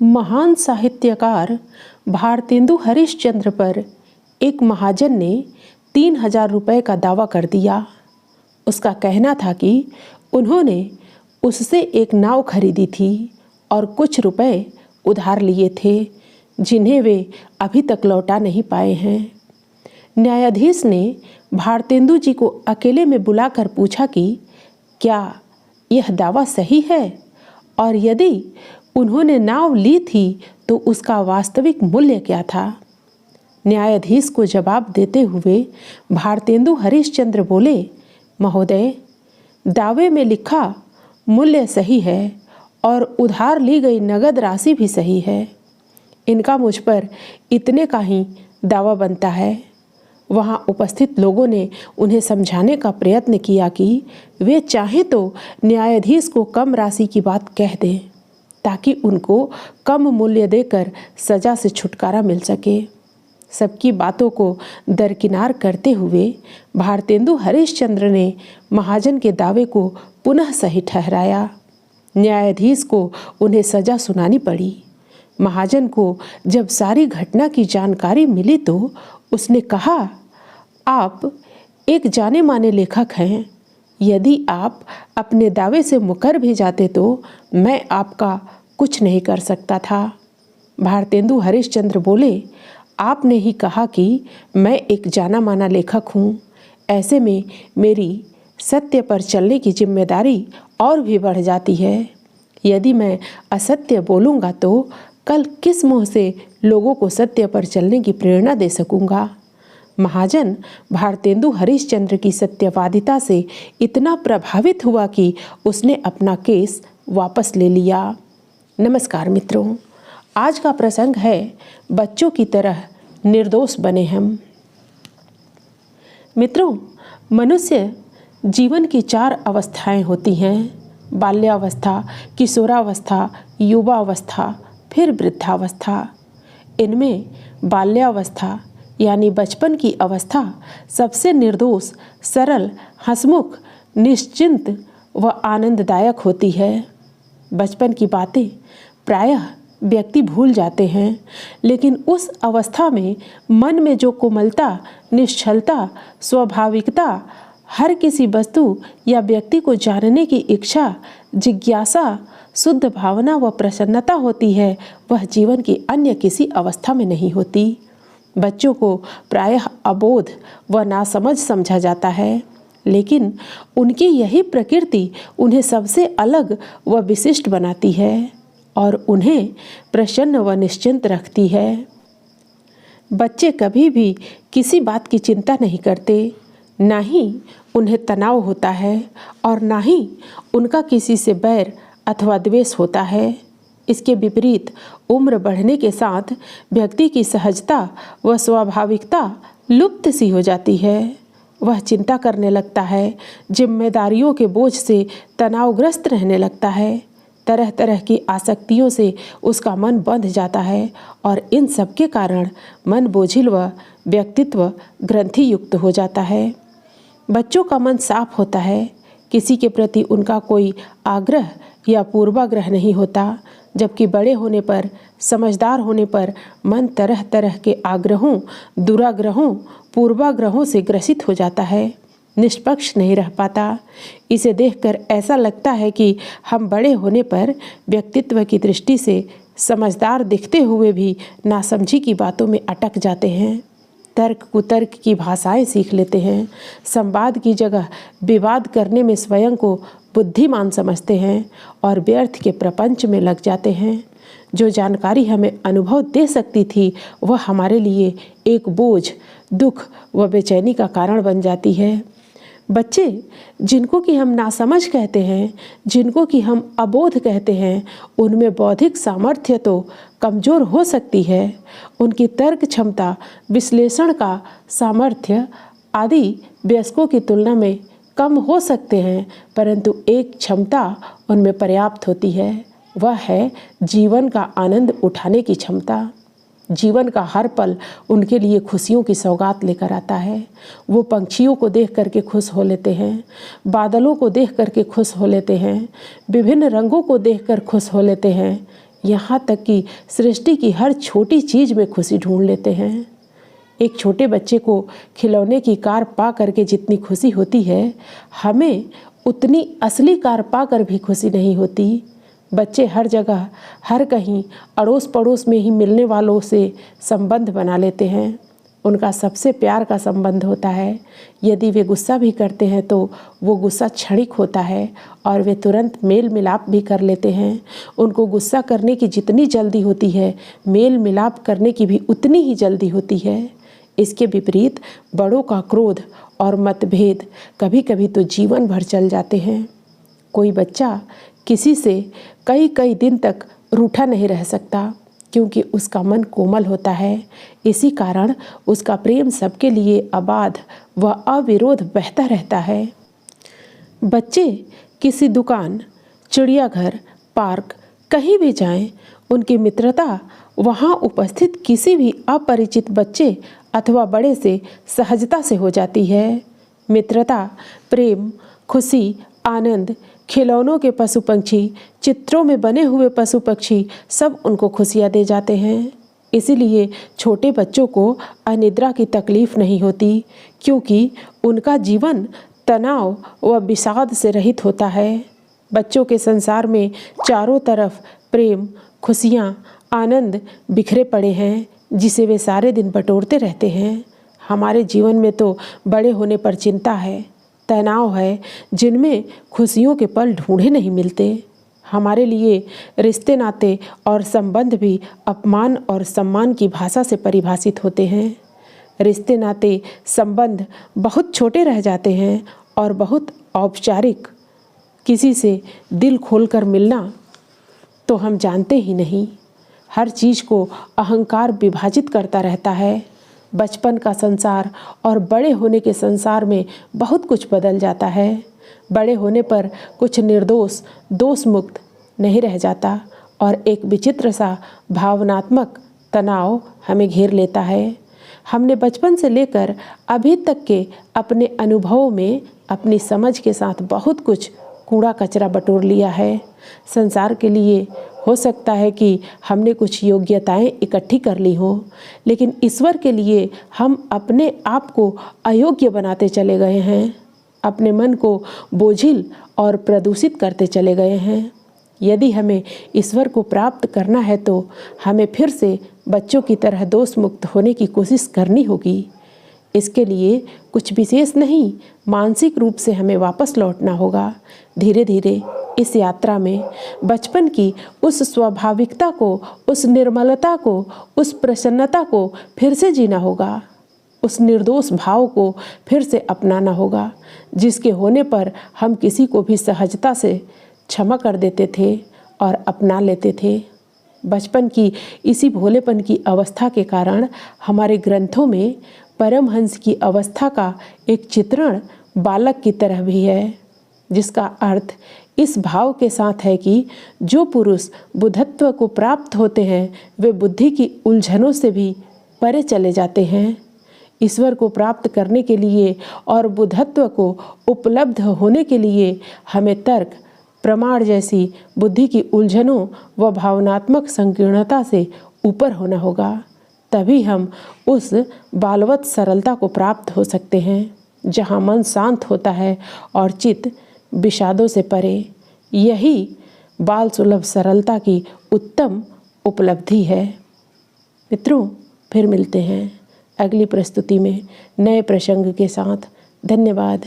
महान साहित्यकार भारतेंदु हरिश्चंद्र पर एक महाजन ने 3,000 रुपये का दावा कर दिया। उसका कहना था कि उन्होंने उससे एक नाव खरीदी थी और कुछ रुपए उधार लिए थे जिन्हें वे अभी तक लौटा नहीं पाए हैं। न्यायाधीश ने भारतेंदु जी को अकेले में बुलाकर पूछा कि क्या यह दावा सही है और यदि उन्होंने नाव ली थी तो उसका वास्तविक मूल्य क्या था। न्यायाधीश को जवाब देते हुए भारतेंदु हरिश्चंद्र बोले, महोदय, दावे में लिखा मूल्य सही है और उधार ली गई नगद राशि भी सही है। इनका मुझ पर इतने का ही दावा बनता है। वहाँ उपस्थित लोगों ने उन्हें समझाने का प्रयत्न किया कि वे चाहें तो न्यायाधीश को कम राशि की बात कह दें ताकि उनको कम मूल्य देकर सजा से छुटकारा मिल सके। सबकी बातों को दरकिनार करते हुए भारतेंदु हरिश्चंद्र ने महाजन के दावे को पुनः सही ठहराया। न्यायाधीश को उन्हें सजा सुनानी पड़ी। महाजन को जब सारी घटना की जानकारी मिली तो उसने कहा, आप एक जाने माने लेखक हैं। यदि आप अपने दावे से मुकर भी जाते तो मैं आपका कुछ नहीं कर सकता था। भारतेंदु हरिश्चंद्र बोले, आपने ही कहा कि मैं एक जाना माना लेखक हूँ। ऐसे में मेरी सत्य पर चलने की जिम्मेदारी और भी बढ़ जाती है। यदि मैं असत्य बोलूँगा तो कल किस मुँह से लोगों को सत्य पर चलने की प्रेरणा दे सकूँगा। महाजन भारतेंदु हरिश्चंद्र की सत्यवादिता से इतना प्रभावित हुआ कि उसने अपना केस वापस ले लिया। नमस्कार मित्रों, आज का प्रसंग है बच्चों की तरह निर्दोष बने हम। मित्रों, मनुष्य जीवन की 4 अवस्थाएं होती हैं: बाल्यावस्था, किशोरावस्था, युवावस्था, फिर वृद्धावस्था। इनमें बाल्यावस्था यानी बचपन की अवस्था सबसे निर्दोष, सरल, हंसमुख, निश्चिंत व आनंददायक होती है। बचपन की बातें प्रायः व्यक्ति भूल जाते हैं, लेकिन उस अवस्था में मन में जो कोमलता, निश्चलता, स्वाभाविकता, हर किसी वस्तु या व्यक्ति को जानने की इच्छा, जिज्ञासा, शुद्ध भावना व प्रसन्नता होती है, वह जीवन की अन्य किसी अवस्था में नहीं होती। बच्चों को प्रायः अबोध व नासमझ समझा जाता है, लेकिन उनकी यही प्रकृति उन्हें सबसे अलग व विशिष्ट बनाती है और उन्हें प्रसन्न व निश्चिंत रखती है। बच्चे कभी भी किसी बात की चिंता नहीं करते, ना ही उन्हें तनाव होता है और ना ही उनका किसी से बैर अथवा द्वेष होता है। इसके विपरीत उम्र बढ़ने के साथ व्यक्ति की सहजता व स्वाभाविकता लुप्त सी हो जाती है। वह चिंता करने लगता है, जिम्मेदारियों के बोझ से तनावग्रस्त रहने लगता है, तरह तरह की आसक्तियों से उसका मन बंध जाता है और इन सब के कारण मन बोझिल व व्यक्तित्व ग्रंथि युक्त हो जाता है। बच्चों का मन साफ होता है, किसी के प्रति उनका कोई आग्रह या पूर्वाग्रह नहीं होता, जबकि बड़े होने पर, समझदार होने पर मन तरह तरह के आग्रहों, दुराग्रहों, पूर्वाग्रहों से ग्रसित हो जाता है, निष्पक्ष नहीं रह पाता। इसे देखकर ऐसा लगता है कि हम बड़े होने पर व्यक्तित्व की दृष्टि से समझदार दिखते हुए भी नासमझी की बातों में अटक जाते हैं, तर्क कुतर्क की भाषाएं सीख लेते हैं, संवाद की जगह विवाद करने में स्वयं को बुद्धिमान समझते हैं और व्यर्थ के प्रपंच में लग जाते हैं। जो जानकारी हमें अनुभव दे सकती थी वह हमारे लिए एक बोझ, दुख व बेचैनी का कारण बन जाती है। बच्चे जिनको कि हम नासमझ कहते हैं, जिनको कि हम अबोध कहते हैं, उनमें बौद्धिक सामर्थ्य तो कमज़ोर हो सकती है। उनकी तर्क क्षमता, विश्लेषण का सामर्थ्य आदि वयस्कों की तुलना में कम हो सकते हैं, परंतु एक क्षमता उनमें पर्याप्त होती है, वह है जीवन का आनंद उठाने की क्षमता। जीवन का हर पल उनके लिए खुशियों की सौगात लेकर आता है। वो पंछियों को देख करके खुश हो लेते हैं, बादलों को देख करके खुश हो लेते हैं, विभिन्न रंगों को देखकर खुश हो लेते हैं। यहाँ तक कि सृष्टि की हर छोटी चीज़ में खुशी ढूंढ लेते हैं। एक छोटे बच्चे को खिलौने की कार पा करके जितनी खुशी होती है, हमें उतनी असली कार पा कर भी खुशी नहीं होती। बच्चे हर जगह, हर कहीं, अड़ोस पड़ोस में ही मिलने वालों से संबंध बना लेते हैं। उनका सबसे प्यार का संबंध होता है। यदि वे गुस्सा भी करते हैं तो वो गुस्सा क्षणिक होता है और वे तुरंत मेल मिलाप भी कर लेते हैं। उनको गुस्सा करने की जितनी जल्दी होती है, मेल मिलाप करने की भी उतनी ही जल्दी होती है। इसके विपरीत बड़ों का क्रोध और मतभेद कभी कभी तो जीवन भर चल जाते हैं। कोई बच्चा किसी से कई कई दिन तक रूठा नहीं रह सकता, क्योंकि उसका मन कोमल होता है। इसी कारण उसका प्रेम सबके लिए अबाध व अविरोध बहता रहता है। बच्चे किसी दुकान, चिड़ियाघर, पार्क कहीं भी जाएं, उनकी मित्रता वहां उपस्थित किसी भी अपरिचित बच्चे अथवा बड़े से सहजता से हो जाती है। मित्रता, प्रेम, खुशी, आनंद, खिलौनों के पशु पंछी, चित्रों में बने हुए पशु पक्षी सब उनको खुशियाँ दे जाते हैं। इसीलिए छोटे बच्चों को अनिद्रा की तकलीफ नहीं होती, क्योंकि उनका जीवन तनाव व विषाद से रहित होता है। बच्चों के संसार में चारों तरफ प्रेम, खुशियाँ, आनंद बिखरे पड़े हैं, जिसे वे सारे दिन बटोरते रहते हैं। हमारे जीवन में तो बड़े होने पर चिंता है, तनाव है, जिनमें खुशियों के पल ढूंढे नहीं मिलते। हमारे लिए रिश्ते नाते और संबंध भी अपमान और सम्मान की भाषा से परिभाषित होते हैं। रिश्ते नाते संबंध बहुत छोटे रह जाते हैं और बहुत औपचारिक। किसी से दिल खोलकर मिलना तो हम जानते ही नहीं। हर चीज़ को अहंकार विभाजित करता रहता है। बचपन का संसार और बड़े होने के संसार में बहुत कुछ बदल जाता है। बड़े होने पर कुछ निर्दोष, दोष मुक्त नहीं रह जाता और एक विचित्र सा भावनात्मक तनाव हमें घेर लेता है। हमने बचपन से लेकर अभी तक के अपने अनुभवों में अपनी समझ के साथ बहुत कुछ कूड़ा कचरा बटोर लिया है। संसार के लिए हो सकता है कि हमने कुछ योग्यताएं इकट्ठी कर ली हो, लेकिन ईश्वर के लिए हम अपने आप को अयोग्य बनाते चले गए हैं। अपने मन को बोझिल और प्रदूषित करते चले गए हैं। यदि हमें ईश्वर को प्राप्त करना है तो हमें फिर से बच्चों की तरह दोष मुक्त होने की कोशिश करनी होगी। इसके लिए कुछ विशेष नहीं, मानसिक रूप से हमें वापस लौटना होगा। धीरे धीरे इस यात्रा में बचपन की उस स्वाभाविकता को, उस निर्मलता को, उस प्रसन्नता को फिर से जीना होगा। उस निर्दोष भाव को फिर से अपनाना होगा, जिसके होने पर हम किसी को भी सहजता से क्षमा कर देते थे और अपना लेते थे। बचपन की इसी भोलेपन की अवस्था के कारण हमारे ग्रंथों में परमहंस की अवस्था का एक चित्रण बालक की तरह भी है, जिसका अर्थ इस भाव के साथ है कि जो पुरुष बुद्धत्व को प्राप्त होते हैं वे बुद्धि की उलझनों से भी परे चले जाते हैं। ईश्वर को प्राप्त करने के लिए और बुद्धत्व को उपलब्ध होने के लिए हमें तर्क, प्रमाण जैसी बुद्धि की उलझनों व भावनात्मक संकीर्णता से ऊपर होना होगा। तभी हम उस बालवत सरलता को प्राप्त हो सकते हैं, जहाँ मन शांत होता है और चित्त विषादों से परे। यही बाल सुलभ सरलता की उत्तम उपलब्धि है। मित्रों, फिर मिलते हैं अगली प्रस्तुति में नए प्रसंग के साथ। धन्यवाद।